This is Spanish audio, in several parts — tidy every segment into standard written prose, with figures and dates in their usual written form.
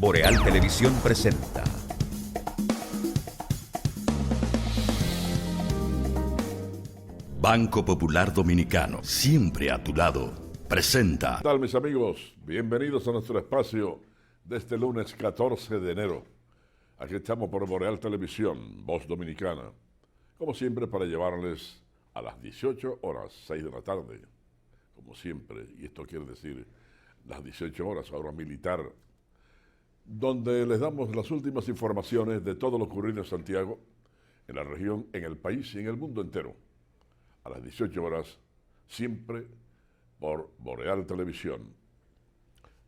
Boreal Televisión presenta Banco Popular Dominicano, siempre a tu lado, presenta. ¿Qué tal, mis amigos? Bienvenidos a nuestro espacio de este lunes 14 de enero. Aquí estamos por Boreal Televisión, Voz Dominicana, como siempre para llevarles a las 18 horas, 6 de la tarde, como siempre, y esto quiere decir las 18 horas, hora militar, donde les damos las últimas informaciones de todo lo ocurrido en Santiago, en la región, en el país y en el mundo entero. A las 18 horas, siempre por Boreal Televisión.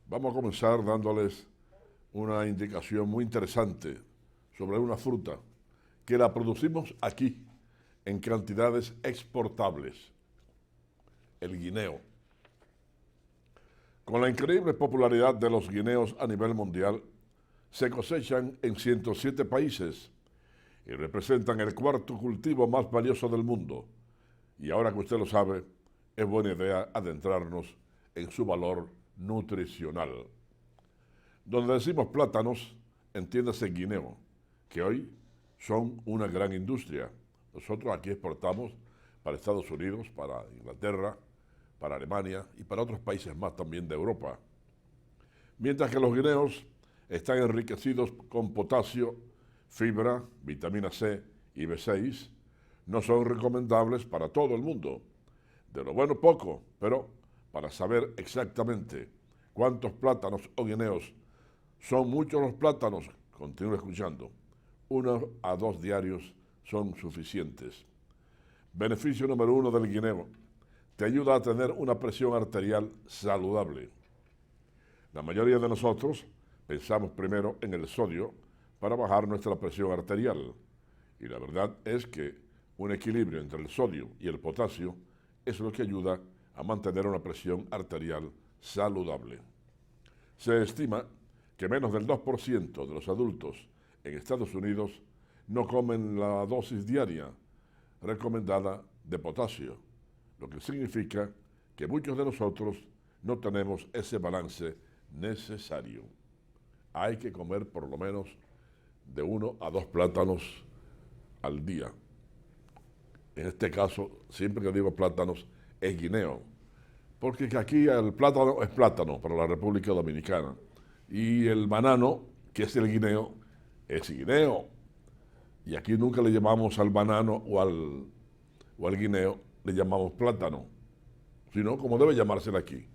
Vamos a comenzar dándoles una indicación muy interesante sobre una fruta que la producimos aquí en cantidades exportables, el guineo. Con la increíble popularidad de los guineos a nivel mundial, se cosechan en 107 países y representan el cuarto cultivo más valioso del mundo. Y ahora que usted lo sabe, es buena idea adentrarnos en su valor nutricional. Donde decimos plátanos, entiéndase guineo, que hoy son una gran industria. Nosotros aquí exportamos para Estados Unidos, para Inglaterra, para Alemania y para otros países más también de Europa. Mientras que los guineos están enriquecidos con potasio, fibra, vitamina C y B6, no son recomendables para todo el mundo. De lo bueno poco, pero para saber exactamente cuántos plátanos o guineos son muchos los plátanos, continúe escuchando, 1 a 2 diarios son suficientes. Beneficio número 1 del guineo: te ayuda a tener una presión arterial saludable. La mayoría de nosotros pensamos primero en el sodio para bajar nuestra presión arterial, y la verdad es que un equilibrio entre el sodio y el potasio es lo que ayuda a mantener una presión arterial saludable. Se estima que menos del 2% de los adultos en Estados Unidos no comen la dosis diaria recomendada de potasio, lo que significa que muchos de nosotros no tenemos ese balance necesario. Hay que comer por lo menos de 1 a 2 plátanos al día. En este caso, siempre que digo plátanos, es guineo, porque aquí el plátano es plátano para la República Dominicana y el banano, que es el guineo, es guineo. Y aquí nunca le llamamos al banano o al guineo, le llamamos plátano, sino como debe llamársele aquí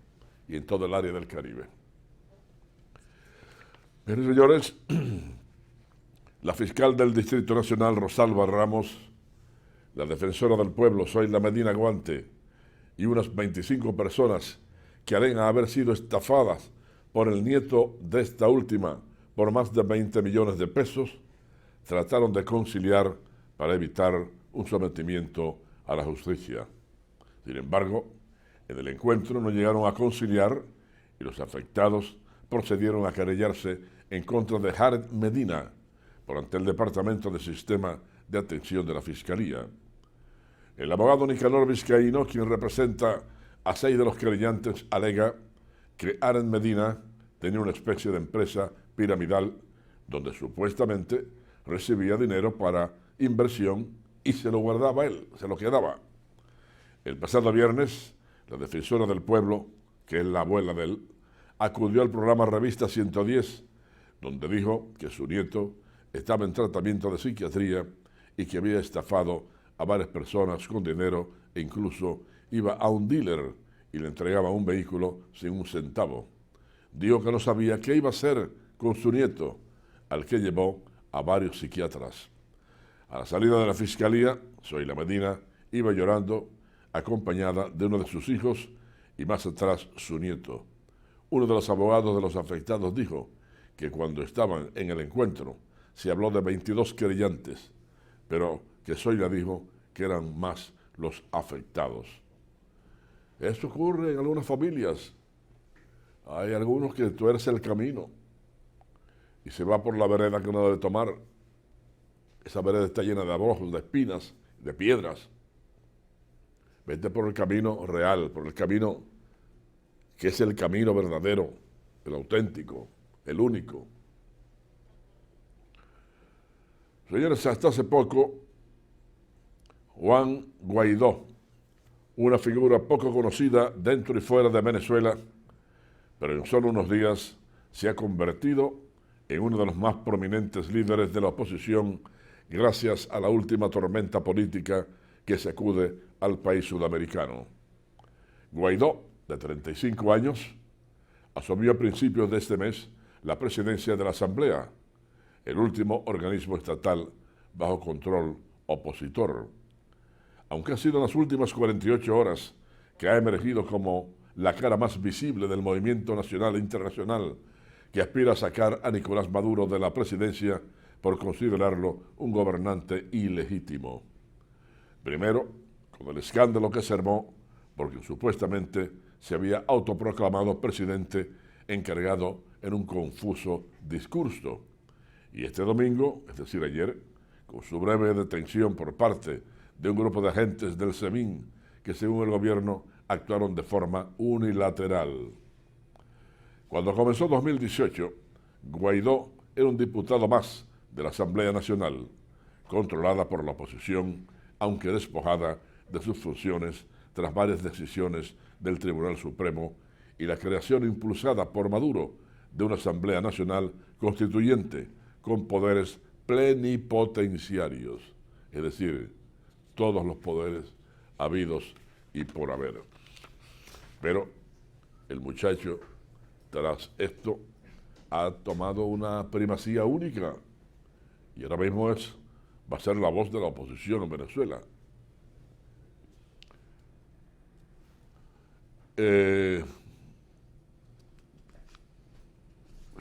y en todo el área del Caribe. Bien, señores, la fiscal del Distrito Nacional, Rosalba Ramos, la defensora del pueblo, Zoila Medina Guante, y unas 25 personas que alegan haber sido estafadas por el nieto de esta última por más de 20 millones de pesos, trataron de conciliar para evitar un sometimiento a la justicia. Sin embargo, en el encuentro no llegaron a conciliar y los afectados procedieron a querellarse en contra de Jared Medina por ante el Departamento de Sistema de Atención de la Fiscalía. El abogado Nicanor Vizcaíno, quien representa a 6 de los querellantes, alega que Jared Medina tenía una especie de empresa piramidal donde supuestamente recibía dinero para inversión y se lo guardaba él, se lo quedaba. El pasado viernes, la defensora del pueblo, que es la abuela de él, acudió al programa Revista 110, donde dijo que su nieto estaba en tratamiento de psiquiatría y que había estafado a varias personas con dinero e incluso iba a un dealer y le entregaba un vehículo sin un centavo. Dijo que no sabía qué iba a hacer con su nieto, al que llevó a varios psiquiatras. A la salida de la fiscalía, Zoila Medina iba llorando, acompañada de uno de sus hijos y más atrás su nieto. Uno de los abogados de los afectados dijo que cuando estaban en el encuentro se habló de 22 querellantes, pero que Zoila dijo que eran más los afectados. Esto ocurre en algunas familias. Hay algunos que tuercen el camino y se va por la vereda que uno debe tomar. Esa vereda está llena de abrojos, de espinas, de piedras. Vete por el camino real, por el camino que es el camino verdadero, el auténtico, el único, Señores, hasta hace poco, Juan Guaidó, una figura poco conocida dentro y fuera de Venezuela, pero en solo unos días se ha convertido en uno de los más prominentes líderes de la oposición gracias a la última tormenta política que sacude al país sudamericano. Guaidó, de 35 años, asumió a principios de este mes la presidencia de la Asamblea, el último organismo estatal bajo control opositor. Aunque ha sido en las últimas 48 horas que ha emergido como la cara más visible del movimiento nacional e internacional que aspira a sacar a Nicolás Maduro de la presidencia por considerarlo un gobernante ilegítimo. Primero, con el escándalo que se armó porque supuestamente se había autoproclamado presidente encargado en un confuso discurso. Y este domingo, es decir ayer, con su breve detención por parte de un grupo de agentes del SEBIN que según el gobierno actuaron de forma unilateral. Cuando comenzó 2018, Guaidó era un diputado más de la Asamblea Nacional, controlada por la oposición, aunque despojada de sus funciones tras varias decisiones del Tribunal Supremo y la creación impulsada por Maduro de una Asamblea Nacional Constituyente con poderes plenipotenciarios, es decir, todos los poderes habidos y por haber. Pero el muchacho, tras esto, ha tomado una primacía única y ahora mismo va a ser la voz de la oposición en Venezuela.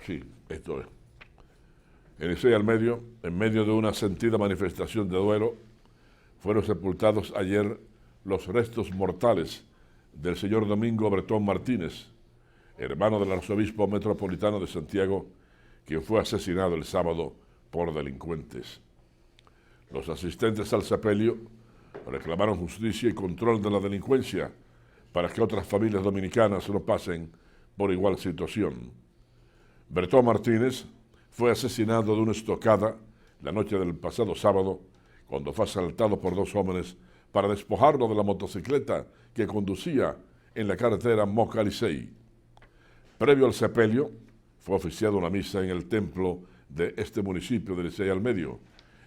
Sí, esto es. En medio de una sentida manifestación de duelo, fueron sepultados ayer los restos mortales del señor Domingo Bretón Martínez, hermano del arzobispo metropolitano de Santiago, quien fue asesinado el sábado por delincuentes. Los asistentes al sepelio reclamaron justicia y control de la delincuencia para que otras familias dominicanas no pasen por igual situación. Bretón Martínez fue asesinado de una estocada la noche del pasado sábado cuando fue asaltado por dos hombres para despojarlo de la motocicleta que conducía en la carretera Moca-Licey. Previo al sepelio, fue oficiada una misa en el templo de este municipio de Licey al Medio,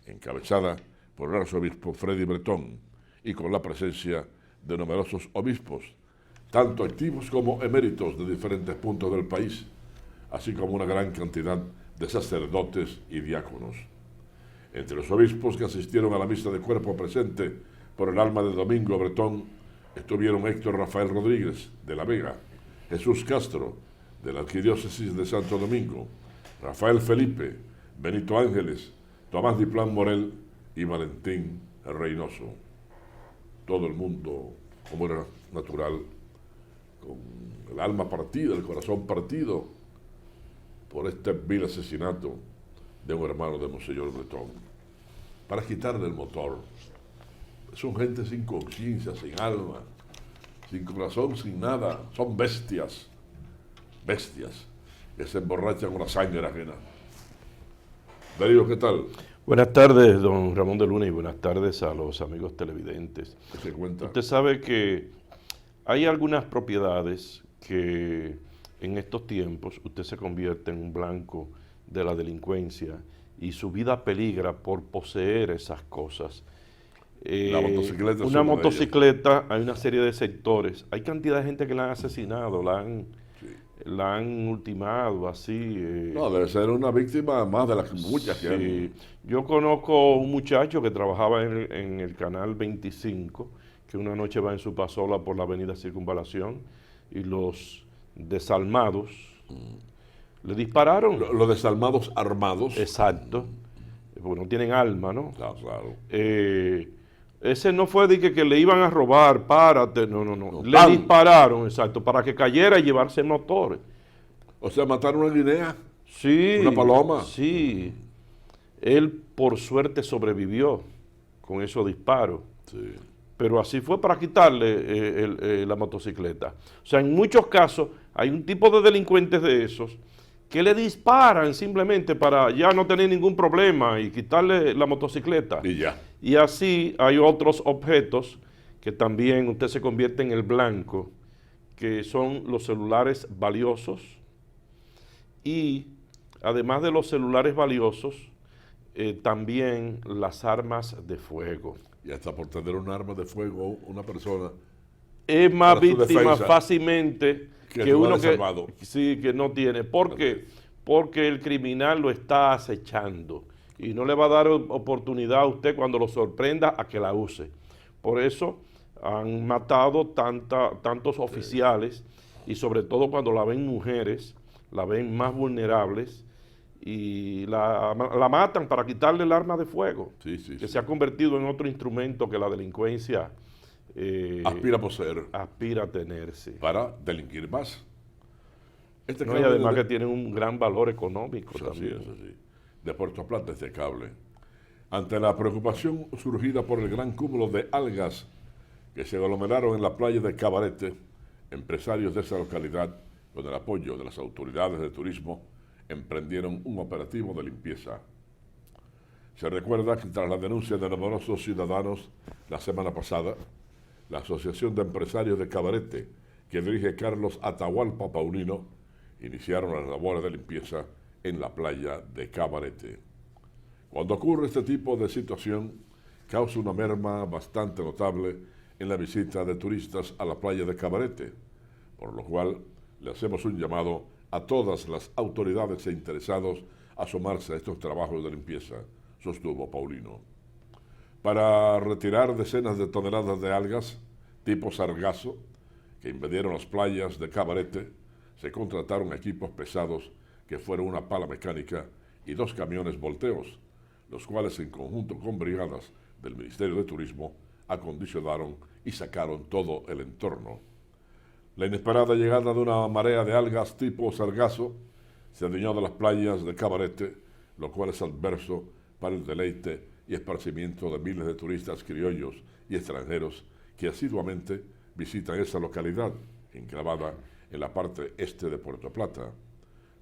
encabezada por el arzobispo Freddy Bretón y con la presencia de numerosos obispos, tanto activos como eméritos de diferentes puntos del país, así como una gran cantidad de sacerdotes y diáconos. Entre los obispos que asistieron a la misa de cuerpo presente por el alma de Domingo Bretón estuvieron Héctor Rafael Rodríguez, de La Vega, Jesús Castro, de la Arquidiócesis de Santo Domingo, Rafael Felipe, Benito Ángeles, Tomás Diplán Morel y Valentín Reynoso. Todo el mundo, como era natural, con el alma partida, el corazón partido por este vil asesinato de un hermano de Monseñor Bretón, para quitarle el motor. Son gente sin conciencia, sin alma, sin corazón, sin nada. Son bestias que se emborrachan con la sangre ajena. Darío, ¿qué tal? Buenas tardes, don Ramón de Luna, y buenas tardes a los amigos televidentes. ¿Qué se cuenta? Usted sabe que hay algunas propiedades que en estos tiempos usted se convierte en un blanco de la delincuencia y su vida peligra por poseer esas cosas. La motocicleta una motocicleta, hay una serie de sectores, hay cantidad de gente que la han asesinado, la han ultimado, así. No, debe ser una víctima más de las muchas que hay. Yo conozco un muchacho que trabajaba en el canal 25, que una noche va en su pasola por la avenida Circunvalación y los desalmados le dispararon. Los desalmados armados. Exacto, porque no tienen alma, ¿no? Claro. Ese no fue de que le iban a robar, párate, no. Le dispararon, exacto, para que cayera y llevarse motores. O sea, mataron una guinea. Sí. Una paloma. Sí. Él, por suerte, sobrevivió con esos disparos. Sí. Pero así fue para quitarle la motocicleta. O sea, en muchos casos hay un tipo de delincuentes de esos que le disparan simplemente para ya no tener ningún problema y quitarle la motocicleta. Y ya. Y así hay otros objetos que también usted se convierte en el blanco, que son los celulares valiosos y además de los celulares valiosos, también las armas de fuego. Y hasta por tener un arma de fuego una persona Es más para su víctima defensa fácilmente que uno que no tiene. ¿Por qué? Porque el criminal lo está acechando y no le va a dar oportunidad a usted cuando lo sorprenda a que la use. Por eso han matado tantos oficiales y sobre todo cuando la ven mujeres, la ven más vulnerables y la matan para quitarle el arma de fuego, que se ha convertido en otro instrumento que la delincuencia aspira a poseer, aspira a tenerse. Para delinquir más. Y además que tienen un gran valor económico también. Así. De Puerto Plata este cable. Ante la preocupación surgida por el gran cúmulo de algas que se aglomeraron en la playa de Cabarete, empresarios de esa localidad, con el apoyo de las autoridades de turismo, emprendieron un operativo de limpieza. Se recuerda que tras la denuncia de numerosos ciudadanos la semana pasada, la Asociación de Empresarios de Cabarete, que dirige Carlos Atahualpa Paulino, iniciaron las labores de limpieza en la playa de Cabarete. Cuando ocurre este tipo de situación, causa una merma bastante notable en la visita de turistas a la playa de Cabarete, por lo cual le hacemos un llamado a todas las autoridades e interesados a sumarse a estos trabajos de limpieza, sostuvo Paulino. Para retirar decenas de toneladas de algas tipo sargazo que invadieron las playas de Cabarete, se contrataron equipos pesados que fueron una pala mecánica y 2 camiones volteos, los cuales en conjunto con brigadas del Ministerio de Turismo acondicionaron y sacaron todo el entorno. La inesperada llegada de una marea de algas tipo sargazo se adueñó de las playas de Cabarete, lo cual es adverso para el deleite y esparcimiento de miles de turistas criollos y extranjeros que asiduamente visitan esa localidad, enclavada en la parte este de Puerto Plata.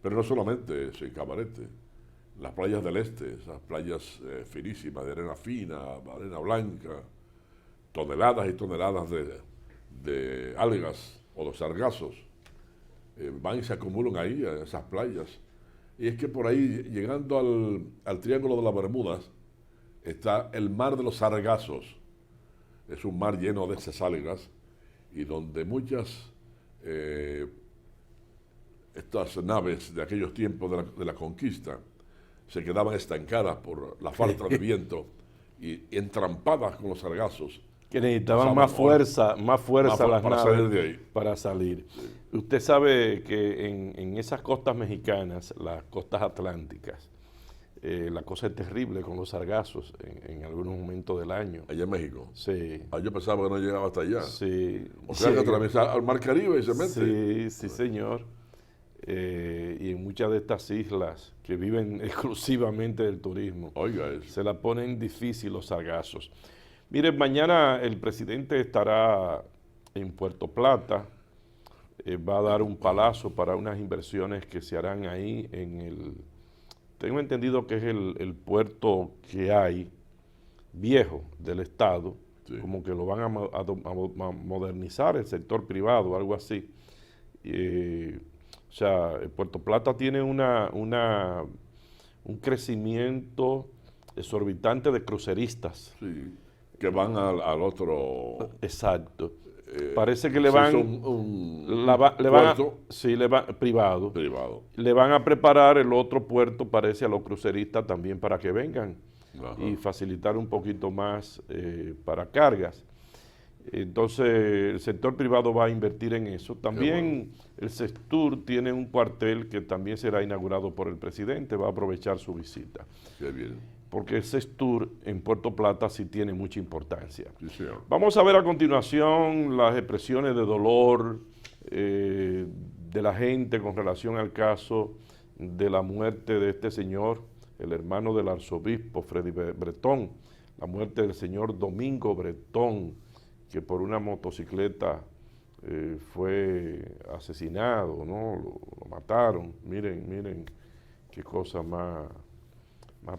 Pero no solamente es en Cabarete, las playas del este, esas playas finísimas, de arena fina, arena blanca, toneladas y toneladas de algas o de sargazos, van y se acumulan ahí, en esas playas. Y es que por ahí, llegando al Triángulo de las Bermudas, está el mar de los sargazos. Es un mar lleno de esas algas y donde muchas estas naves de aquellos tiempos de la conquista se quedaban estancadas por la falta de viento y entrampadas con los sargazos. Que necesitaban más fuerza las para naves salir de ahí. para salir. Sí. Usted sabe que en esas costas mexicanas, las costas atlánticas, la cosa es terrible con los sargazos en algunos momentos del año. Allá en México. Sí. Yo pensaba que no llegaba hasta allá. Sí. O sea, que atraviesa al Mar Caribe y se mete. Sí, señor. Y en muchas de estas islas que viven exclusivamente del turismo, se la ponen difícil los sargazos. Miren, mañana el presidente estará en Puerto Plata, va a dar un palazo para unas inversiones que se harán ahí tengo entendido que es el puerto que hay viejo del Estado, sí. Como que lo van a modernizar el sector privado, algo así. O sea, Puerto Plata tiene un crecimiento exorbitante de cruceristas. Sí, que van al otro. Exacto. Parece que le van privado. Le van a preparar el otro puerto, parece, a los cruceristas también para que vengan. Ajá. Y facilitar un poquito más para cargas. Entonces, el sector privado va a invertir en eso. También el Sestur tiene un cuartel que también será inaugurado por el presidente, va a aprovechar su visita. Qué bien. Porque el Sestur en Puerto Plata sí tiene mucha importancia. Sí, señor. Vamos a ver a continuación las expresiones de dolor de la gente con relación al caso de la muerte de este señor, el hermano del arzobispo Freddy Bretón, la muerte del señor Domingo Bretón, que por una motocicleta fue asesinado, ¿no? Lo mataron. Miren qué cosa más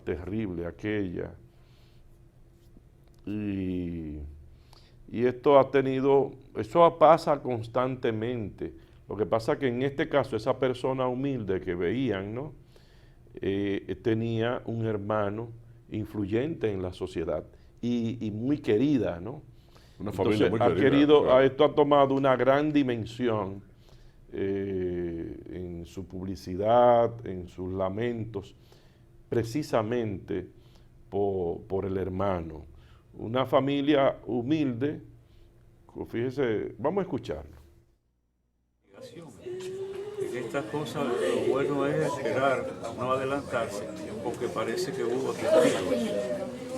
terrible aquella. Y esto eso pasa constantemente. Lo que pasa es que en este caso esa persona humilde que veían, ¿no? Tenía un hermano influyente en la sociedad y muy querida, ¿no? Una familia Entonces, muy querida. Claro. esto ha tomado una gran dimensión en su publicidad, en sus lamentos, precisamente por el hermano. Una familia humilde, fíjese, vamos a escucharlo. En estas cosas lo bueno es esperar, no adelantarse, porque parece que hubo testigos.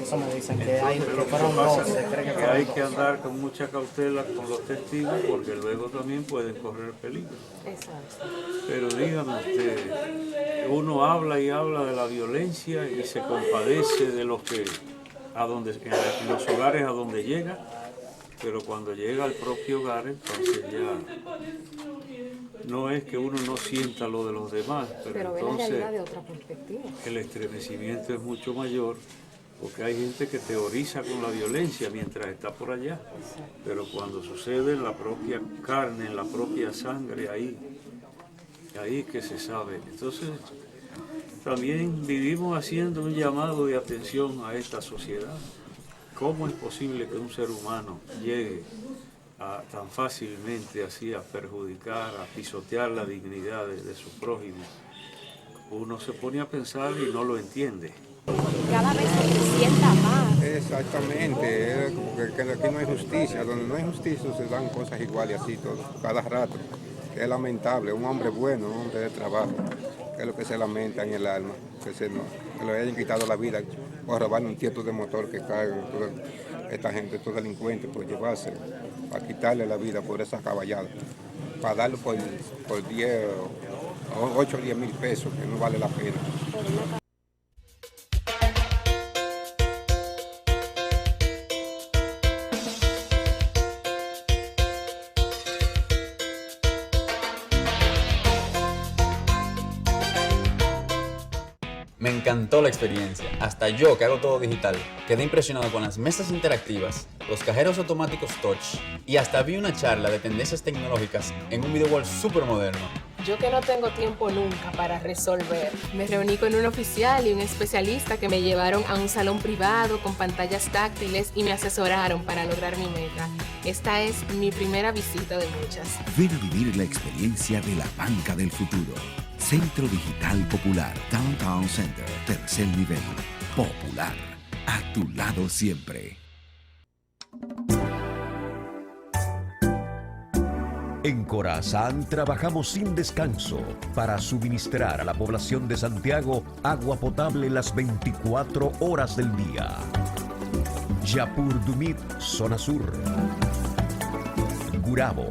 Eso me dicen que Entonces, hay, lo que que fueron pasa dos, se cree que es que fueron hay dos. que andar con mucha cautela con los testigos porque luego también pueden correr peligro. Exacto. Pero dígame usted, uno habla y habla de la violencia y se compadece de los que en los hogares a donde llega, pero cuando llega al propio hogar, entonces ya no es que uno no sienta lo de los demás, Pero ve la entonces realidad de otra perspectiva. el estremecimiento es mucho mayor porque hay gente que teoriza con la violencia mientras está por allá, pero cuando sucede en la propia carne, en la propia sangre, ahí que se sabe. Entonces, también vivimos haciendo un llamado de atención a esta sociedad. ¿Cómo es posible que un ser humano llegue tan fácilmente así a perjudicar, a pisotear la dignidad de su prójimo? Uno se pone a pensar y no lo entiende. Cada vez se sienta más. Exactamente, porque aquí no hay justicia, donde no hay justicia se dan cosas iguales así todo, cada rato. Es lamentable, un hombre bueno, un hombre de trabajo, que es lo que se lamenta en el alma, que le hayan quitado la vida o robar un tieto de motor que cae esta gente, estos delincuentes, por llevarse, para quitarle la vida por esa caballada, para darlo por 10, 8 o 10 mil pesos, que no vale la pena. Me encantó la experiencia. Hasta yo, que hago todo digital, quedé impresionado con las mesas interactivas, los cajeros automáticos touch y hasta vi una charla de tendencias tecnológicas en un video wall súper moderno. Yo que no tengo tiempo nunca para resolver. Me reuní con un oficial y un especialista que me llevaron a un salón privado con pantallas táctiles y me asesoraron para lograr mi meta. Esta es mi primera visita de muchas. Ven a vivir la experiencia de la banca del futuro. Centro Digital Popular, Downtown Center, tercer nivel. Popular, a tu lado siempre. En Corazán trabajamos sin descanso para suministrar a la población de Santiago agua potable las 24 horas del día. Yapur Dumit, zona sur. Gurabo.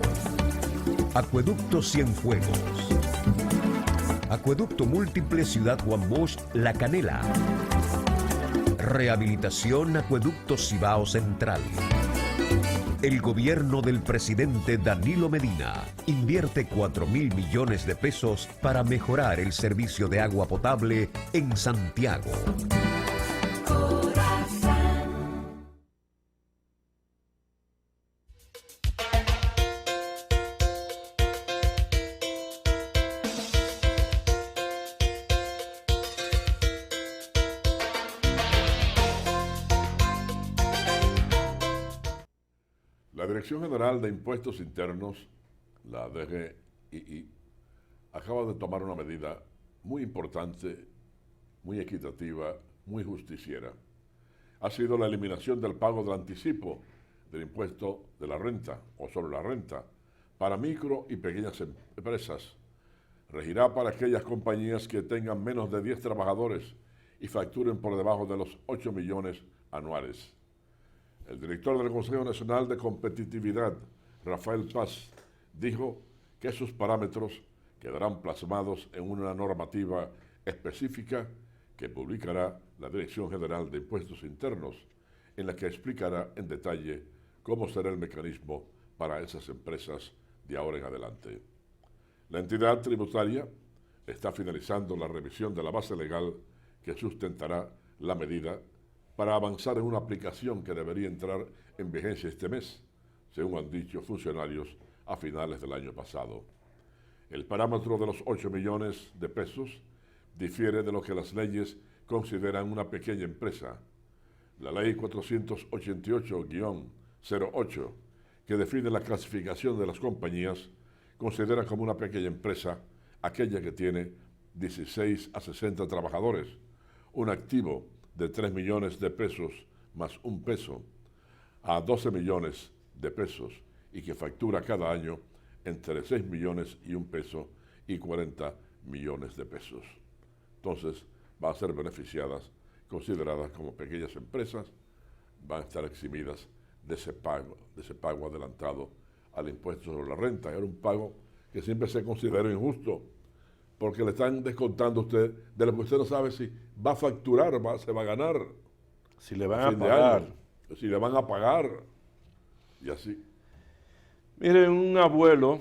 Acueducto Cienfuegos. Acueducto Múltiple Ciudad Juan Bosch, La Canela. Rehabilitación Acueducto Cibao Central. El gobierno del presidente Danilo Medina invierte 4.000 millones de pesos para mejorar el servicio de agua potable en Santiago. La Dirección General de Impuestos Internos, la DGII, acaba de tomar una medida muy importante, muy equitativa, muy justiciera. Ha sido la eliminación del pago del anticipo del impuesto de la renta o sobre la renta para micro y pequeñas empresas. Regirá para aquellas compañías que tengan menos de 10 trabajadores y facturen por debajo de los 8 millones anuales. El director del Consejo Nacional de Competitividad, Rafael Paz, dijo que esos parámetros quedarán plasmados en una normativa específica que publicará la Dirección General de Impuestos Internos, en la que explicará en detalle cómo será el mecanismo para esas empresas de ahora en adelante. La entidad tributaria está finalizando la revisión de la base legal que sustentará la medida para avanzar en una aplicación que debería entrar en vigencia este mes, según han dicho funcionarios a finales del año pasado. El parámetro de los 8 millones de pesos difiere de lo que las leyes consideran una pequeña empresa. La ley 488-08, que define la clasificación de las compañías, considera como una pequeña empresa aquella que tiene 16 a 60 trabajadores, un activo de 3 millones de pesos más un peso, a 12 millones de pesos y que factura cada año entre 6 millones y un peso y 40 millones de pesos. Entonces, van a ser beneficiadas, consideradas como pequeñas empresas, van a estar eximidas de ese pago adelantado al impuesto sobre la renta. Era un pago que siempre se consideró injusto, porque le están descontando a usted de lo que usted no sabe si va a facturar, se va a ganar. Si le van a pagar. Si le van a pagar, y así. Mire, un abuelo,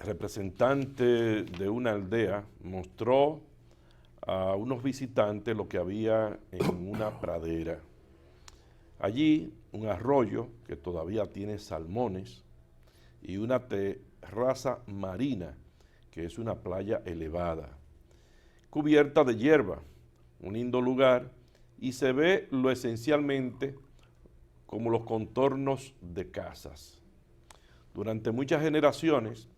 representante de una aldea, mostró a unos visitantes lo que había en una pradera. Allí, un arroyo que todavía tiene salmones y una terraza marina, que es una playa elevada, cubierta de hierba, un lindo lugar, y se ve lo esencialmente como los contornos de casas. Durante muchas generaciones,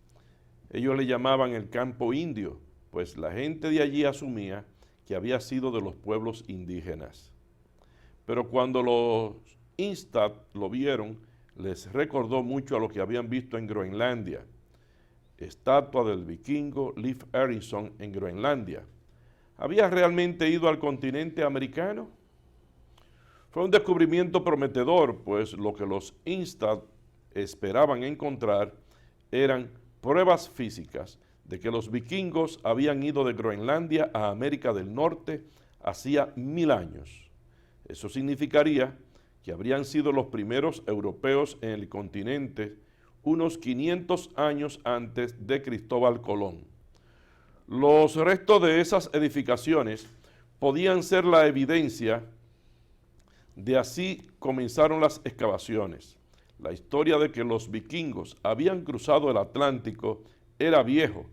ellos le llamaban el campo indio, pues la gente de allí asumía que había sido de los pueblos indígenas. Pero cuando los Instad lo vieron, les recordó mucho a lo que habían visto en Groenlandia, estatua del vikingo Leif Erikson en Groenlandia. ¿Había realmente ido al continente americano? Fue un descubrimiento prometedor, pues lo que los Instad esperaban encontrar eran pruebas físicas de que los vikingos habían ido de Groenlandia a América del Norte hacía 1000 años. Eso significaría que habrían sido los primeros europeos en el continente unos 500 años antes de Cristóbal Colón. Los restos de esas edificaciones podían ser la evidencia de así comenzaron las excavaciones. La historia de que los vikingos habían cruzado el Atlántico era viejo,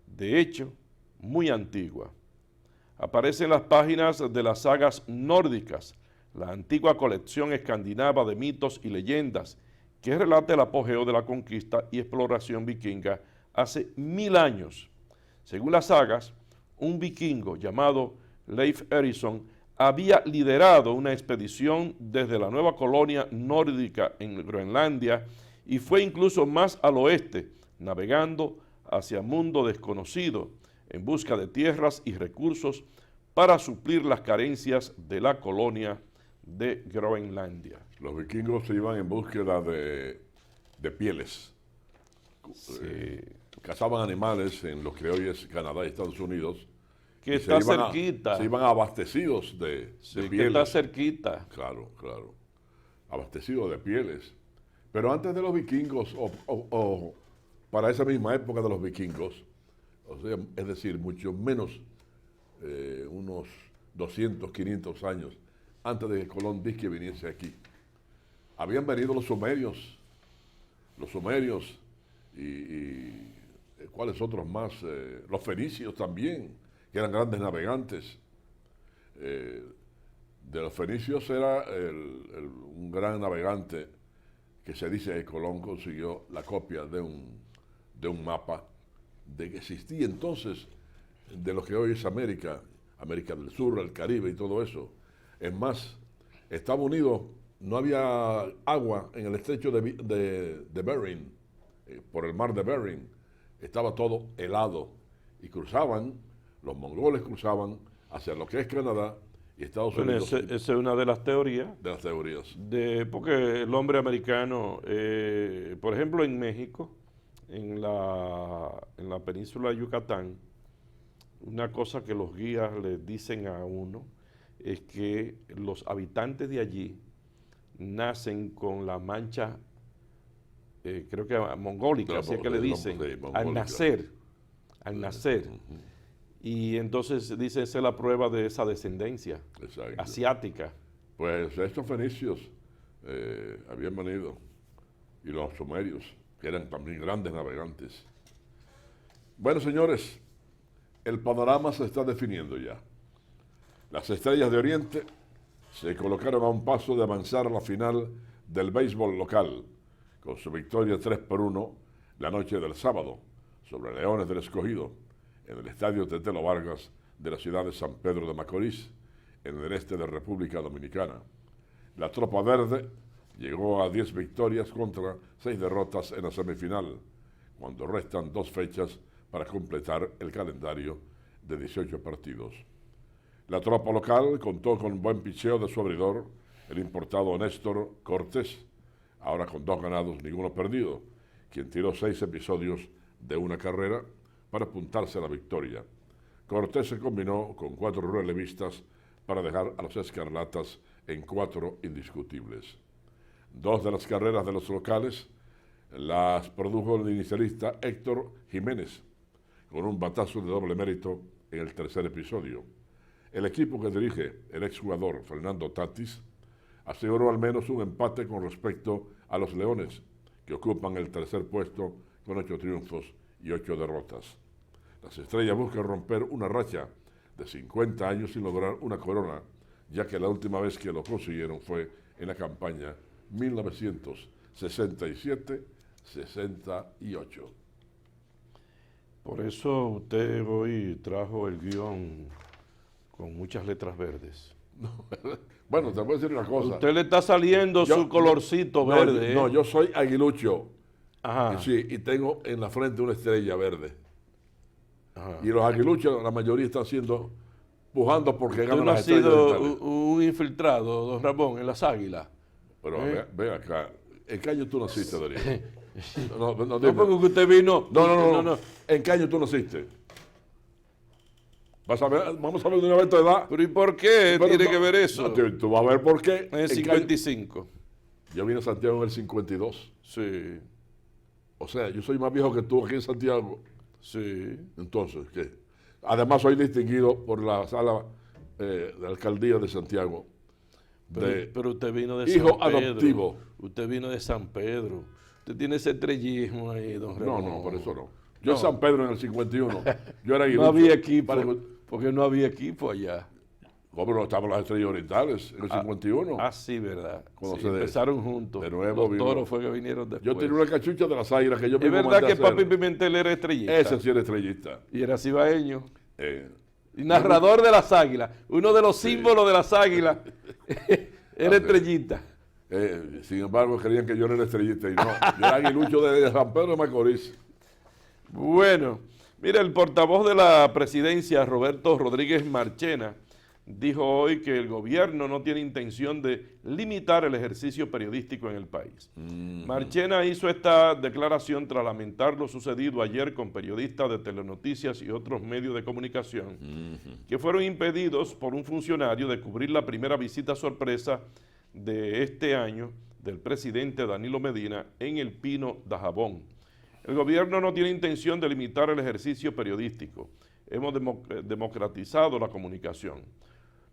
de hecho, muy antigua. Aparece en las páginas de las sagas nórdicas, la antigua colección escandinava de mitos y leyendas que relata el apogeo de la conquista y exploración vikinga hace 1000 años. Según las sagas, un vikingo llamado Leif Erikson había liderado una expedición desde la nueva colonia nórdica en Groenlandia y fue incluso más al oeste, navegando hacia mundo desconocido en busca de tierras y recursos para suplir las carencias de la colonia de Groenlandia. Los vikingos se iban en búsqueda de pieles. Sí. Cazaban animales en lo que hoy es Canadá y Estados Unidos. Que está cerquita. Se iban abastecidos de pieles. Que está cerquita. Claro, claro. Abastecidos de pieles. Pero antes de los vikingos, o para esa misma época de los vikingos, o sea, es decir, mucho menos, unos 200, 500 años antes de que Colón dice que viniese aquí, habían venido los sumerios y ¿cuáles otros más? Los fenicios también, que eran grandes navegantes. De los fenicios era un gran navegante que se dice que Colón consiguió la copia de un mapa de que existía entonces de lo que hoy es América del Sur, el Caribe y todo eso. Es más, Estados Unidos no había agua en el estrecho de Bering, por el mar de Bering, estaba todo helado y los mongoles cruzaban hacia lo que es Canadá y Estados Unidos. Esa es una de las teorías. De las teorías. Porque el hombre americano, por ejemplo en México, en la península de Yucatán, una cosa que los guías le dicen a uno es que los habitantes de allí nacen con la mancha creo que mongólica, así es que le dicen, al nacer. Y entonces dice, esa es la prueba de esa descendencia asiática. Pues estos fenicios habían venido, y los sumerios, que eran también grandes navegantes. Bueno, señores, el panorama se está definiendo ya. Las Estrellas de Oriente se colocaron a un paso de avanzar a la final del béisbol local, con su victoria 3-1 la noche del sábado sobre Leones del Escogido, en el estadio Tetelo Vargas de la ciudad de San Pedro de Macorís, en el este de República Dominicana. La Tropa Verde llegó a 10 victorias contra 6 derrotas en la semifinal, cuando restan 2 fechas para completar el calendario de 18 partidos. La tropa local contó con buen picheo de su abridor, el importado Néstor Cortés, ahora con 2 ganados, ninguno perdido, quien tiró 6 episodios de una carrera para apuntarse a la victoria. Cortés se combinó con 4 relevistas para dejar a los Escarlatas en 4 indiscutibles. 2 de las carreras de los locales las produjo el inicialista Héctor Jiménez, con un batazo de doble mérito en el tercer episodio. El equipo que dirige el exjugador Fernando Tatis aseguró al menos un empate con respecto a los Leones, que ocupan el tercer puesto con 8 triunfos y 8 derrotas. Las Estrellas buscan romper una racha de 50 años sin lograr una corona, ya que la última vez que lo consiguieron fue en la campaña 1967-68. Por eso usted hoy trajo el guión con muchas letras verdes. Bueno, te voy a decir una cosa. Usted le está saliendo su colorcito verde. No, yo soy aguilucho. Ajá. Sí, y tengo en la frente una estrella verde. Ajá. Y los aguiluchos, la mayoría están pujando porque Usted ganan no ha las estrellas. sido un infiltrado, don Ramón, en las Águilas. Pero ve acá, ¿en qué año tú naciste, Darío? No, No, porque usted vino. No. ¿En qué año tú naciste? Vamos a ver de una vez tu edad. Pero ¿y por qué tiene que ver eso? Tú vas a ver por qué. En el 55. Yo vine a Santiago en el 52. Sí. O sea, yo soy más viejo que tú aquí en Santiago. Sí. Entonces, ¿qué? Además soy distinguido por la sala de alcaldía de Santiago. Pero usted vino de hijo San Pedro. Adoptivo. Usted vino de San Pedro. Usted tiene ese estrellismo ahí, don Ramón. No, por eso no. Yo en San Pedro en el 51. Yo era no había equipo. Porque no había equipo allá. ¿Cómo no estaban las Estrellas Orientales en el 51? Sí, ¿verdad? Sí, empezaron juntos. De nuevo los Toros fue que vinieron después. Yo tenía una cachucha de las Águilas que yo me Es verdad que Papi Pimentel era estrellista. Ese sí era estrellista. Y era cibaeño. Y narrador de las Águilas. Uno de los símbolos de las Águilas. Era estrellista. Sin embargo, querían que yo era estrellista y no. Yo era aguilucho de San Pedro de Macorís. Bueno, mira, el portavoz de la presidencia, Roberto Rodríguez Marchena, dijo hoy que el gobierno no tiene intención de limitar el ejercicio periodístico en el país. Marchena hizo esta declaración tras lamentar lo sucedido ayer con periodistas de Telenoticias y otros medios de comunicación que fueron impedidos por un funcionario de cubrir la primera visita sorpresa de este año del presidente Danilo Medina en el Pino Dajabón. El gobierno no tiene intención de limitar el ejercicio periodístico. Hemos democratizado la comunicación.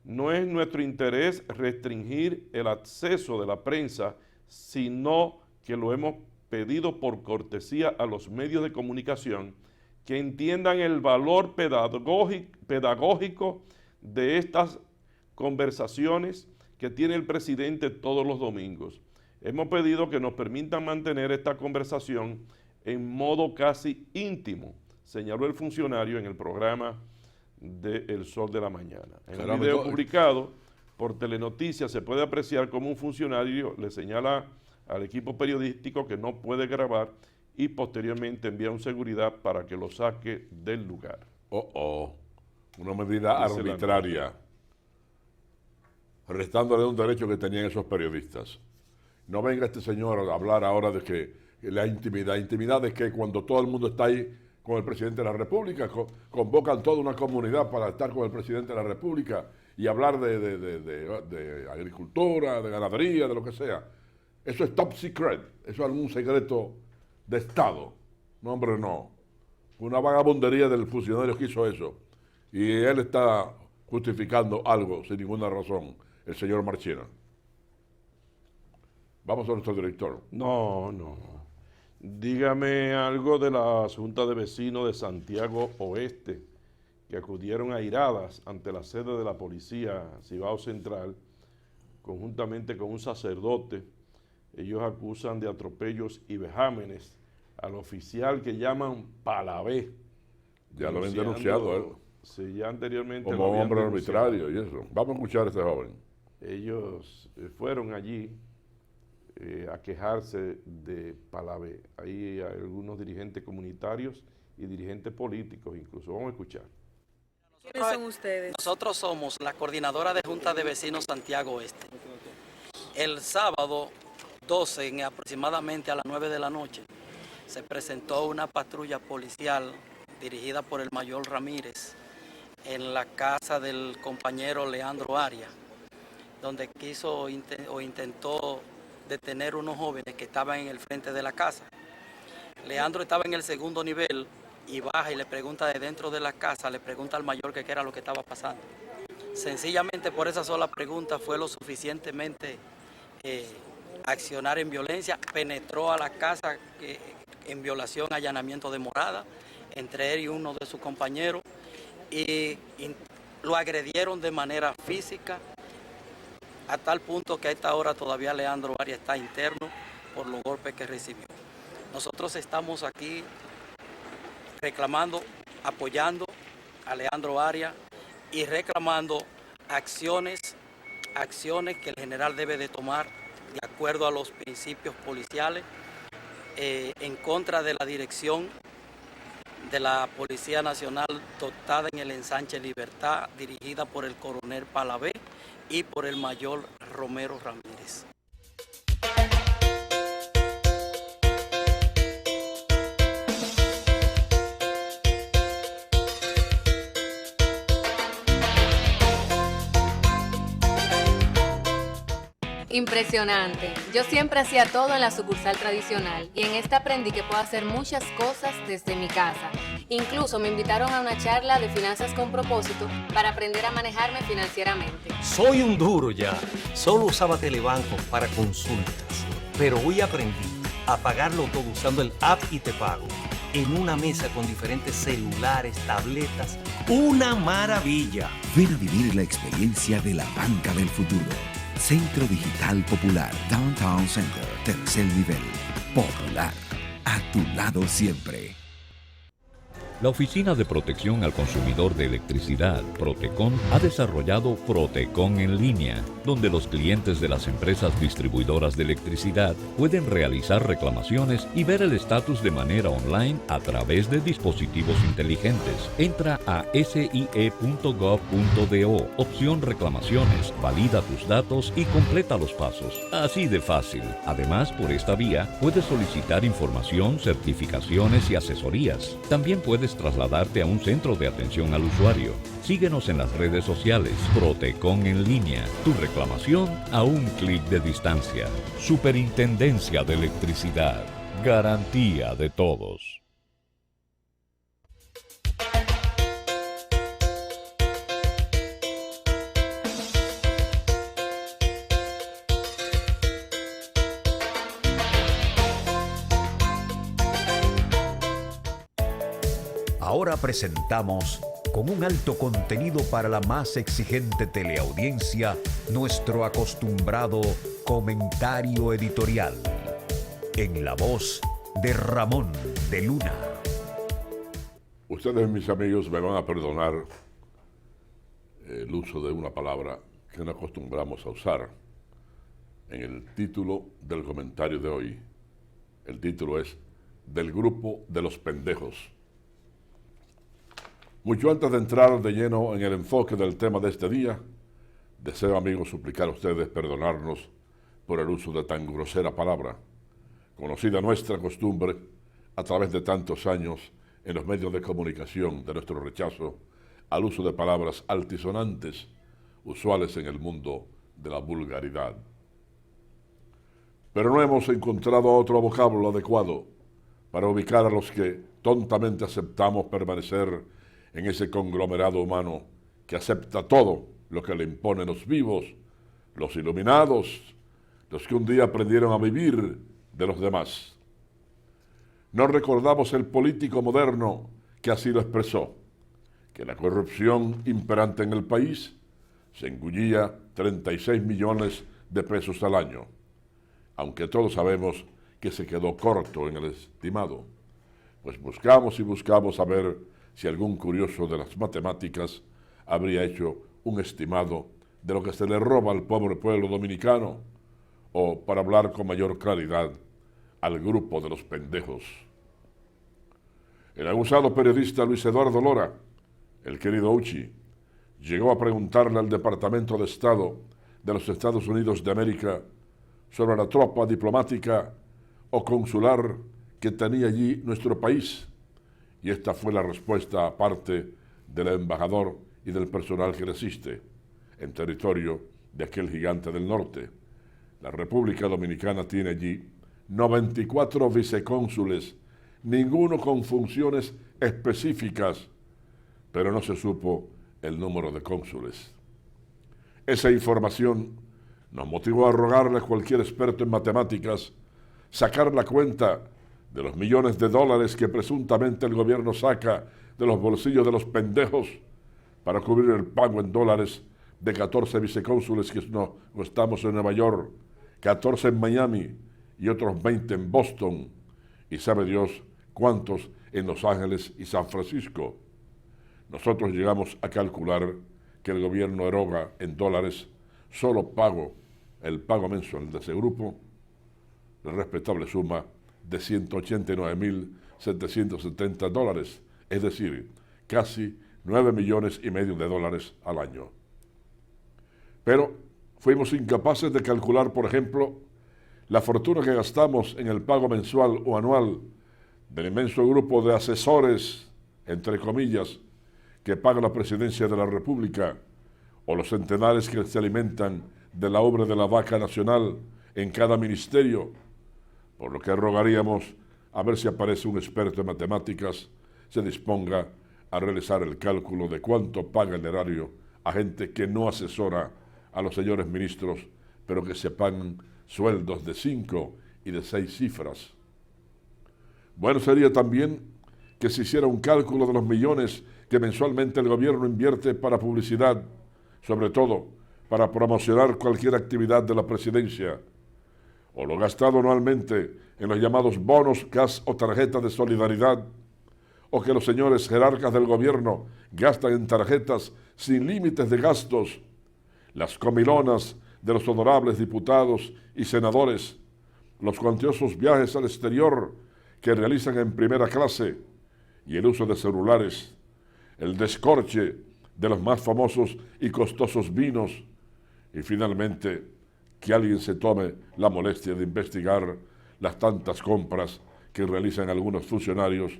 No es nuestro interés restringir el acceso de la prensa, sino que lo hemos pedido por cortesía a los medios de comunicación que entiendan el valor pedagógico de estas conversaciones que tiene el presidente todos los domingos. Hemos pedido que nos permitan mantener esta conversación en modo casi íntimo, señaló el funcionario en el programa de El Sol de la Mañana. En el video publicado por Telenoticias se puede apreciar cómo un funcionario le señala al equipo periodístico que no puede grabar y posteriormente envía un seguridad para que lo saque del lugar. Una medida arbitraria, restándole un derecho que tenían esos periodistas. No venga este señor a hablar ahora de que la intimidad es que cuando todo el mundo está ahí con el presidente de la República, convocan toda una comunidad para estar con el presidente de la República y hablar de agricultura, de ganadería, de lo que sea. Eso es top secret, eso es algún secreto de Estado. No, hombre, no. Una vagabundería del funcionario que hizo eso. Y él está justificando algo sin ninguna razón, el señor Marchena. Vamos a nuestro director. No. Dígame algo de la Junta de Vecinos de Santiago Oeste, que acudieron airadas ante la sede de la Policía Cibao Central, conjuntamente con un sacerdote. Ellos acusan de atropellos y vejámenes al oficial que llaman Palabé. Ya lo habían denunciado él. Sí, ya anteriormente como hombre arbitrario y eso. Vamos a escuchar a este joven. Ellos fueron allí a quejarse de Palabé. Hay algunos dirigentes comunitarios y dirigentes políticos incluso. Vamos a escuchar. ¿Quiénes son ustedes? Nosotros somos la coordinadora de Junta de Vecinos Santiago Oeste. El sábado 12, aproximadamente a las 9 de la noche, se presentó una patrulla policial dirigida por el mayor Ramírez en la casa del compañero Leandro Arias, donde quiso o intentó detener unos jóvenes que estaban en el frente de la casa. Leandro estaba en el segundo nivel y baja y le pregunta de dentro de la casa, le pregunta al mayor que qué era lo que estaba pasando. Sencillamente por esa sola pregunta fue lo suficientemente accionar en violencia, penetró a la casa en violación, allanamiento de morada, entre él y uno de sus compañeros, y lo agredieron de manera física, a tal punto que a esta hora todavía Leandro Arias está interno por los golpes que recibió. Nosotros estamos aquí reclamando, apoyando a Leandro Arias y reclamando acciones que el general debe de tomar de acuerdo a los principios policiales en contra de la dirección de la Policía Nacional dotada en el ensanche Libertad, dirigida por el coronel Palabé y por el mayor Romero Ramírez. Impresionante. Yo siempre hacía todo en la sucursal tradicional y en esta aprendí que puedo hacer muchas cosas desde mi casa. Incluso me invitaron a una charla de finanzas con propósito para aprender a manejarme financieramente. Soy un duro ya. Solo usaba Telebanco para consultas, pero hoy aprendí a pagarlo todo usando el app y Te Pago. En una mesa con diferentes celulares, tabletas, ¡una maravilla! Ven a vivir la experiencia de la banca del futuro. Centro Digital Popular, Downtown Center, tercer nivel. Popular, a tu lado siempre. La Oficina de Protección al Consumidor de Electricidad, Protecon, ha desarrollado Protecon en línea, donde los clientes de las empresas distribuidoras de electricidad pueden realizar reclamaciones y ver el estatus de manera online a través de dispositivos inteligentes. Entra a sie.gov.do, opción reclamaciones, valida tus datos y completa los pasos. Así de fácil. Además, por esta vía, puedes solicitar información, certificaciones y asesorías. También puedes trasladarte a un centro de atención al usuario. Síguenos en las redes sociales. Protecon en línea. Tu reclamación a un clic de distancia. Superintendencia de Electricidad. Garantía de todos. Ahora presentamos, con un alto contenido para la más exigente teleaudiencia, nuestro acostumbrado comentario editorial, en la voz de Ramón de Luna. Ustedes, mis amigos, me van a perdonar el uso de una palabra que no acostumbramos a usar en el título del comentario de hoy. El título es Del grupo de los pendejos. Mucho antes de entrar de lleno en el enfoque del tema de este día, deseo, amigos, suplicar a ustedes perdonarnos por el uso de tan grosera palabra, conocida nuestra costumbre a través de tantos años en los medios de comunicación de nuestro rechazo al uso de palabras altisonantes, usuales en el mundo de la vulgaridad. Pero no hemos encontrado otro vocablo adecuado para ubicar a los que tontamente aceptamos permanecer en ese conglomerado humano que acepta todo lo que le imponen los vivos, los iluminados, los que un día aprendieron a vivir de los demás. No recordamos el político moderno que así lo expresó, que la corrupción imperante en el país se engullía 36 millones de pesos al año, aunque todos sabemos que se quedó corto en el estimado, pues buscamos y buscamos saber si algún curioso de las matemáticas habría hecho un estimado de lo que se le roba al pobre pueblo dominicano, o, para hablar con mayor claridad, al grupo de los pendejos. El abusado periodista Luis Eduardo Lora, el querido Uchi, llegó a preguntarle al Departamento de Estado de los Estados Unidos de América sobre la tropa diplomática o consular que tenía allí nuestro país, y esta fue la respuesta aparte del embajador y del personal que le asiste en territorio de aquel gigante del norte. La República Dominicana tiene allí 94 vicecónsules, ninguno con funciones específicas, pero no se supo el número de cónsules. Esa información nos motivó a rogarle a cualquier experto en matemáticas sacar la cuenta de los millones de dólares que presuntamente el gobierno saca de los bolsillos de los pendejos para cubrir el pago en dólares de 14 vicecónsules que no estamos en Nueva York, 14 en Miami y otros 20 en Boston, y sabe Dios cuántos en Los Ángeles y San Francisco. Nosotros llegamos a calcular que el gobierno eroga en dólares solo el pago mensual de ese grupo, la respetable suma de $189.770, es decir, casi 9,5 millones de dólares al año. Pero fuimos incapaces de calcular, por ejemplo, la fortuna que gastamos en el pago mensual o anual del inmenso grupo de asesores, entre comillas, que paga la Presidencia de la República, o los centenares que se alimentan de la obra de la vaca nacional en cada ministerio, por lo que rogaríamos a ver si aparece un experto en matemáticas, se disponga a realizar el cálculo de cuánto paga el erario a gente que no asesora a los señores ministros, pero que se pagan sueldos de 5 y de 6 cifras. Bueno sería también que se hiciera un cálculo de los millones que mensualmente el gobierno invierte para publicidad, sobre todo para promocionar cualquier actividad de la presidencia, o lo gastado anualmente en los llamados bonos, gas o tarjetas de solidaridad, o que los señores jerarcas del gobierno gastan en tarjetas sin límites de gastos, las comilonas de los honorables diputados y senadores, los cuantiosos viajes al exterior que realizan en primera clase y el uso de celulares, el descorche de los más famosos y costosos vinos, y finalmente que alguien se tome la molestia de investigar las tantas compras que realizan algunos funcionarios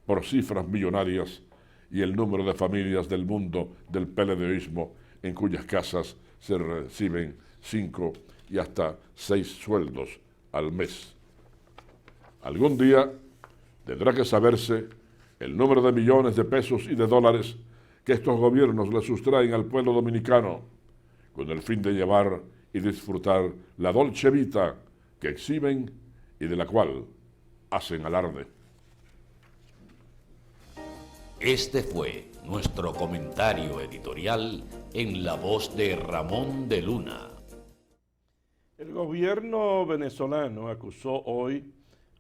por cifras millonarias y el número de familias del mundo del PLDismo en cuyas casas se reciben 5 y hasta 6 sueldos al mes. Algún día tendrá que saberse el número de millones de pesos y de dólares que estos gobiernos le sustraen al pueblo dominicano con el fin de llevar y disfrutar la dolce vita que exhiben y de la cual hacen alarde. Este fue nuestro comentario editorial en la voz de Ramón de Luna. El gobierno venezolano acusó hoy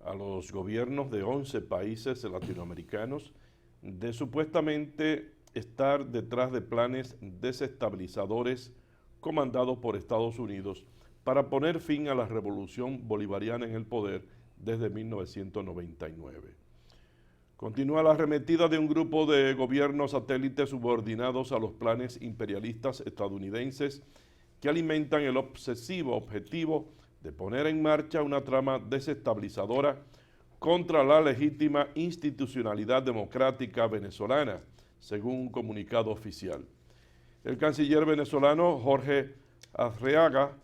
a los gobiernos de 11 países latinoamericanos de supuestamente estar detrás de planes desestabilizadores comandados por Estados Unidos para poner fin a la revolución bolivariana en el poder desde 1999. Continúa la arremetida de un grupo de gobiernos satélites subordinados a los planes imperialistas estadounidenses que alimentan el obsesivo objetivo de poner en marcha una trama desestabilizadora contra la legítima institucionalidad democrática venezolana, según un comunicado oficial. El canciller venezolano Jorge Arreaga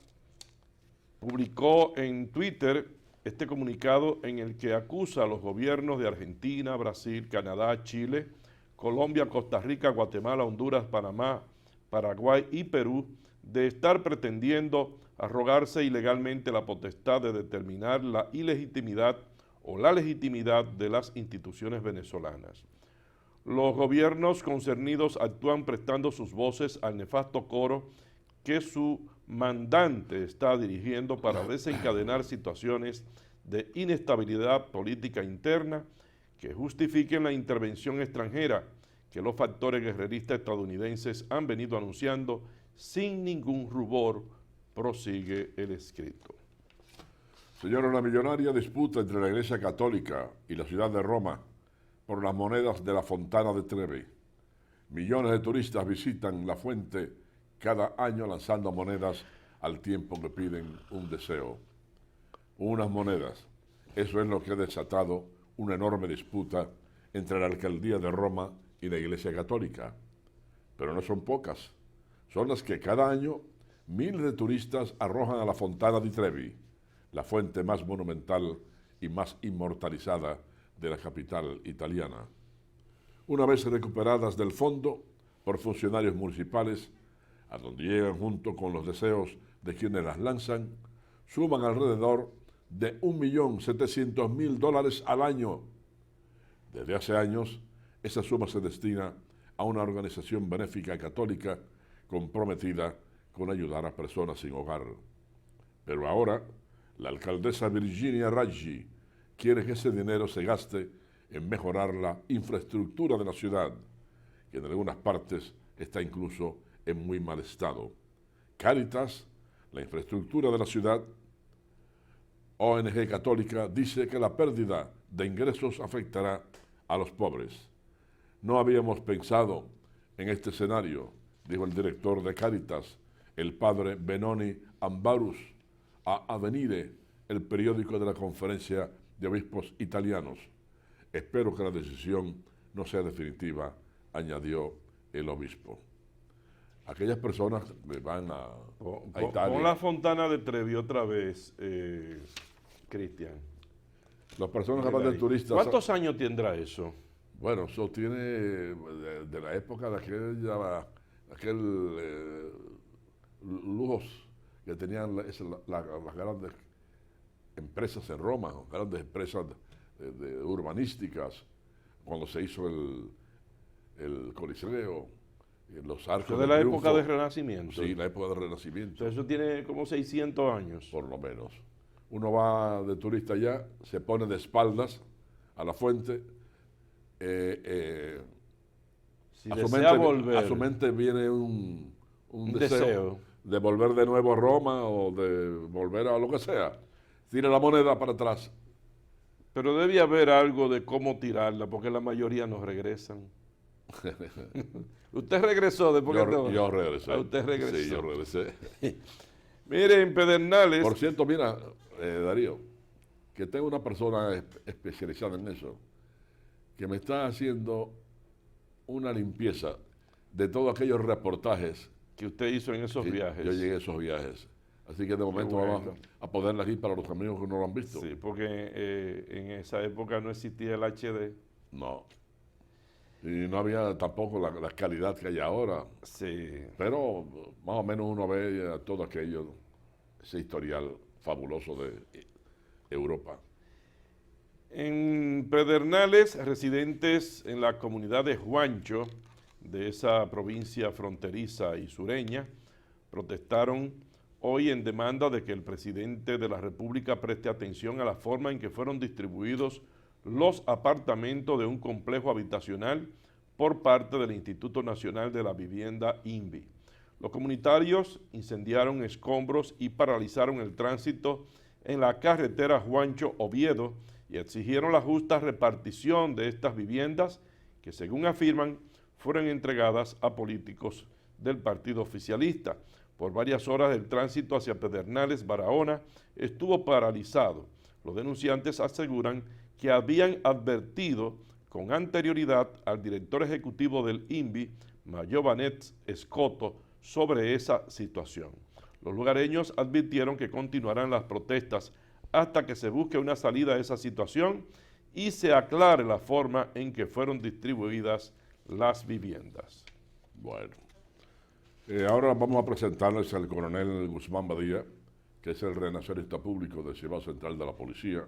publicó en Twitter este comunicado en el que acusa a los gobiernos de Argentina, Brasil, Canadá, Chile, Colombia, Costa Rica, Guatemala, Honduras, Panamá, Paraguay y Perú de estar pretendiendo arrogarse ilegalmente la potestad de determinar la ilegitimidad o la legitimidad de las instituciones venezolanas. Los gobiernos concernidos actúan prestando sus voces al nefasto coro que su mandante está dirigiendo para desencadenar situaciones de inestabilidad política interna que justifiquen la intervención extranjera que los factores guerreristas estadounidenses han venido anunciando sin ningún rubor, prosigue el escrito. Señora, una millonaria disputa entre la Iglesia Católica y la ciudad de Roma por las monedas de la Fontana de Trevi. Millones de turistas visitan la fuente cada año lanzando monedas al tiempo que piden un deseo. Unas monedas. Eso es lo que ha desatado una enorme disputa entre la alcaldía de Roma y la Iglesia Católica. Pero no son pocas. Son las que cada año miles de turistas arrojan a la Fontana di Trevi, la fuente más monumental y más inmortalizada de la capital italiana. Una vez recuperadas del fondo por funcionarios municipales, a donde llegan junto con los deseos de quienes las lanzan, suman alrededor de $1.700.000 al año. Desde hace años, esa suma se destina a una organización benéfica católica comprometida con ayudar a personas sin hogar. Pero ahora, la alcaldesa Virginia Raggi quiere que ese dinero se gaste en mejorar la infraestructura de la ciudad, que en algunas partes está incluso en muy mal estado. Cáritas, la infraestructura de la ciudad, ONG católica, dice que la pérdida de ingresos afectará a los pobres. No habíamos pensado en este escenario, dijo el director de Cáritas, el padre Benoni Ambarus, a Avvenire, el periódico de la Conferencia de Obispos Italianos. Espero que la decisión no sea definitiva, añadió el obispo. Aquellas personas que van a Italia... Pon la Fontana de Trevi otra vez, Cristian. Las personas que van de turistas... ¿Cuántos años tendrá eso? Bueno, eso tiene de la época de aquel lujos que tenían las grandes empresas en Roma, grandes empresas urbanísticas, cuando se hizo el Coliseo, los arcos de la época del Renacimiento. Sí, la época del Renacimiento. Eso tiene como 600 años. Por lo menos. Uno va de turista allá, se pone de espaldas a la fuente, a su mente viene un deseo de volver de nuevo a Roma o de volver a lo que sea. Tira la moneda para atrás. Pero debe haber algo de cómo tirarla, porque la mayoría no regresan. ¿Usted regresó después que todo? Yo regresé. ¿Usted regresó? Sí, yo regresé. Mire, en Pedernales... Por cierto, mira, Darío, que tengo una persona especializada en eso, que me está haciendo una limpieza de todos aquellos reportajes que usted hizo en esos viajes. Yo llegué a esos viajes. Así que de momento vamos a ponerla aquí para los amigos que no lo han visto. Sí, porque en esa época no existía el HD. No. Y no había tampoco la calidad que hay ahora. Sí. Pero más o menos uno ve todo aquello, ese historial fabuloso de Europa. En Pedernales, residentes en la comunidad de Juancho, de esa provincia fronteriza y sureña, protestaron hoy en demanda de que el presidente de la República preste atención a la forma en que fueron distribuidos los apartamentos de un complejo habitacional por parte del Instituto Nacional de la Vivienda, INVI. Los comunitarios incendiaron escombros y paralizaron el tránsito en la carretera Juancho-Oviedo y exigieron la justa repartición de estas viviendas que, según afirman, fueron entregadas a políticos del partido oficialista. Por varias horas el tránsito hacia Pedernales, Barahona, estuvo paralizado. Los denunciantes aseguran que habían advertido con anterioridad al director ejecutivo del INVI, Mayobanet Escoto, sobre esa situación. Los lugareños advirtieron que continuarán las protestas hasta que se busque una salida a esa situación y se aclare la forma en que fueron distribuidas las viviendas. Bueno, ahora vamos a presentarles al coronel Guzmán Badía, que es el relacionista público del Cibao Central de la Policía,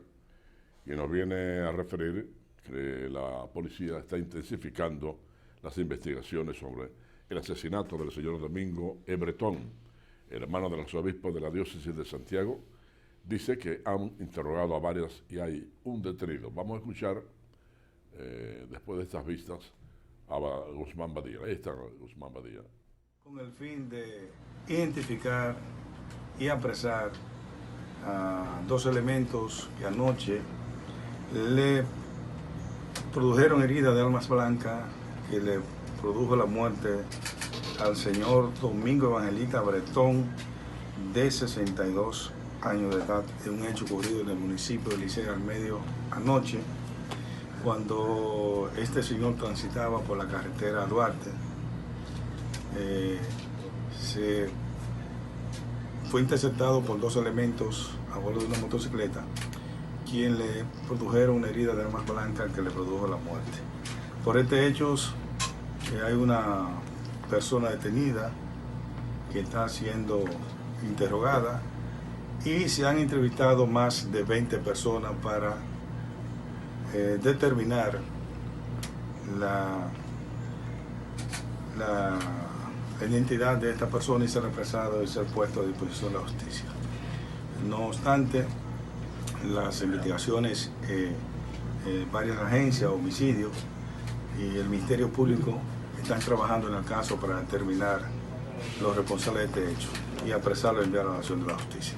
y nos viene a referir que la policía está intensificando las investigaciones sobre el asesinato del señor Domingo E. Bretón, hermano del arzobispo de la diócesis de Santiago. Dice que han interrogado a varias y hay un detenido. Vamos a escuchar, después de estas vistas, a Guzmán Badía. Ahí está Guzmán Badía. Con el fin de identificar y apresar a dos elementos que anoche le produjeron herida de armas blancas que le produjo la muerte al señor Domingo Evangelista Bretón, de 62 años de edad, de un hecho ocurrido en el municipio de Licey al Medio anoche, cuando este señor transitaba por la carretera Duarte. Se fue interceptado por dos elementos a bordo de una motocicleta, quien le produjeron una herida de armas blancas que le produjo la muerte. Por este hecho, hay una persona detenida que está siendo interrogada y se han entrevistado más de 20 personas para determinar la identidad de esta persona y ser apresado y ser puesto a disposición de la justicia. No obstante, las investigaciones, varias agencias, homicidios y el Ministerio Público están trabajando en el caso para determinar los responsables de este hecho y apresarlo y enviarlo a la acción de la justicia.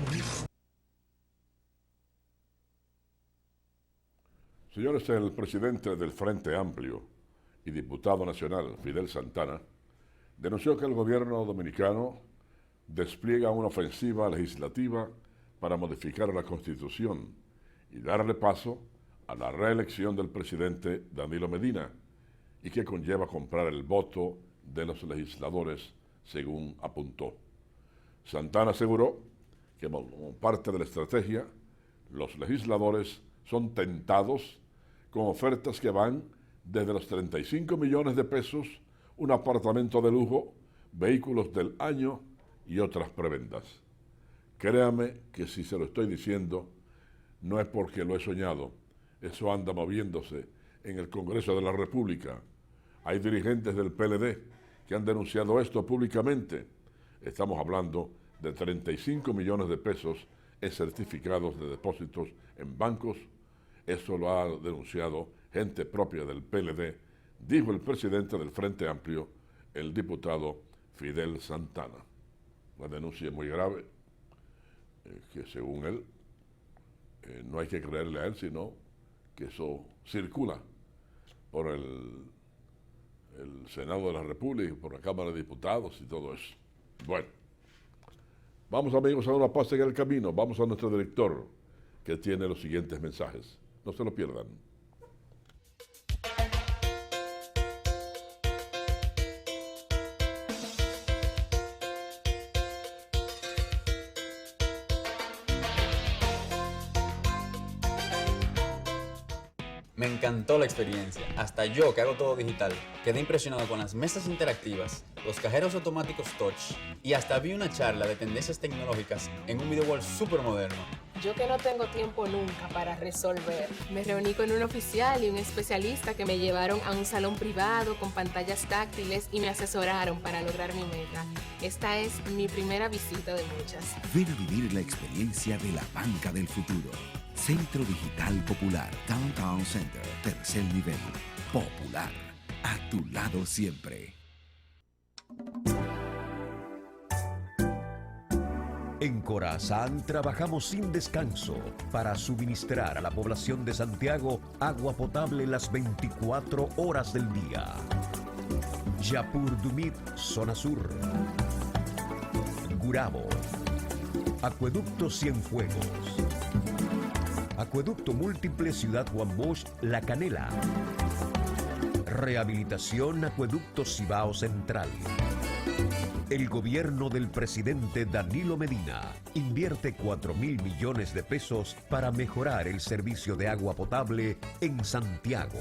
Señores, el presidente del Frente Amplio y diputado nacional, Fidel Santana, denunció que el gobierno dominicano despliega una ofensiva legislativa para modificar la Constitución y darle paso a la reelección del presidente Danilo Medina, y que conlleva comprar el voto de los legisladores, según apuntó. Santana aseguró que como parte de la estrategia, los legisladores son tentados con ofertas que van desde los 35 millones de pesos, un apartamento de lujo, vehículos del año y otras prebendas. Créame que si se lo estoy diciendo, no es porque lo he soñado, eso anda moviéndose en el Congreso de la República. Hay dirigentes del PLD que han denunciado esto públicamente. Estamos hablando de 35 millones de pesos en certificados de depósitos en bancos. Eso lo ha denunciado gente propia del PLD, dijo el presidente del Frente Amplio, el diputado Fidel Santana. Una denuncia muy grave, que según él, no hay que creerle a él, sino que eso circula por el Senado de la República, por la Cámara de Diputados y todo eso. Bueno, vamos amigos a una pausa en el camino. Vamos a nuestro director, que tiene los siguientes mensajes. No se lo pierdan. Me encantó la experiencia. Hasta yo, que hago todo digital, quedé impresionado con las mesas interactivas, los cajeros automáticos touch y hasta vi una charla de tendencias tecnológicas en un video wall súper moderno. Yo que no tengo tiempo nunca para resolver, me reuní con un oficial y un especialista que me llevaron a un salón privado con pantallas táctiles y me asesoraron para lograr mi meta. Esta es mi primera visita de muchas. Ven a vivir la experiencia de la banca del futuro. Centro Digital Popular, Downtown Center, tercer nivel. Popular, a tu lado siempre. En Corazán trabajamos sin descanso para suministrar a la población de Santiago agua potable las 24 horas del día. Yapur Dumit, zona sur. Gurabo. Acueducto Cienfuegos. Acueducto Múltiple Ciudad Juan Bosch, La Canela. Rehabilitación Acueducto Cibao Central. El gobierno del presidente Danilo Medina invierte 4.000 millones de pesos para mejorar el servicio de agua potable en Santiago.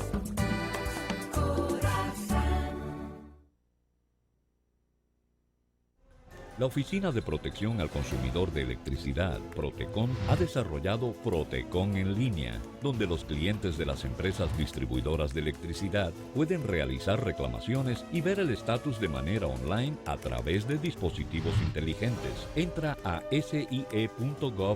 La Oficina de Protección al Consumidor de Electricidad, Protecon, ha desarrollado Protecon en línea, donde los clientes de las empresas distribuidoras de electricidad pueden realizar reclamaciones y ver el estatus de manera online a través de dispositivos inteligentes. Entra a sie.gov.do,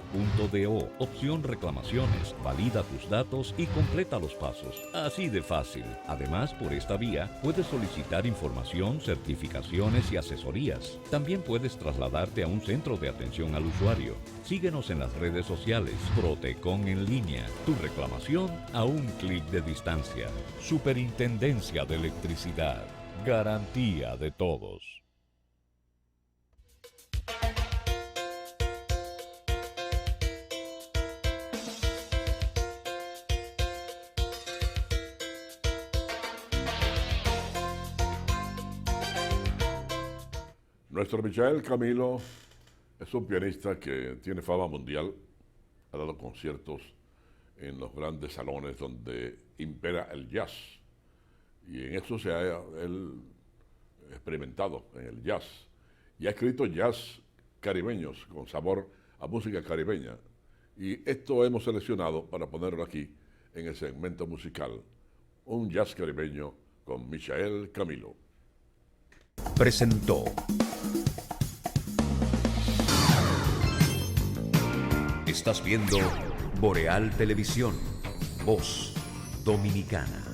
opción reclamaciones, valida tus datos y completa los pasos. Así de fácil. Además, por esta vía, puedes solicitar información, certificaciones y asesorías. También puedes trasladarte a un centro de atención al usuario. Síguenos en las redes sociales. Protecon en línea. Tu reclamación a un clic de distancia. Superintendencia de Electricidad. Garantía de todos. Nuestro Michael Camilo es un pianista que tiene fama mundial, ha dado conciertos en los grandes salones donde impera el jazz, y en eso se ha él experimentado, en el jazz, y ha escrito jazz caribeños con sabor a música caribeña, y esto hemos seleccionado para ponerlo aquí en el segmento musical, un jazz caribeño con Michael Camilo. Presentó. Estás viendo Boreal Televisión, Voz Dominicana.